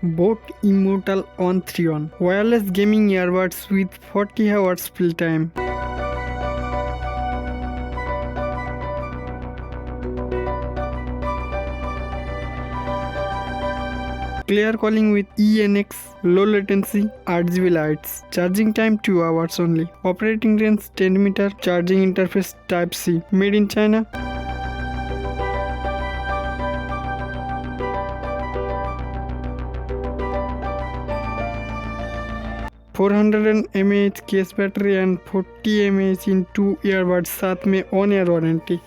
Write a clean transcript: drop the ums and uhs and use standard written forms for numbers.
Both Immortal on 3-on. Wireless gaming earbuds with 40 hours fill time. Clear calling with Enx, low latency, RGB lights. Charging time 2 hours only. Operating range 10 meter. Charging interface Type C. Made in China. $400 mAh case battery and 40 mAh in 2 earbuds साथ में on air warranty.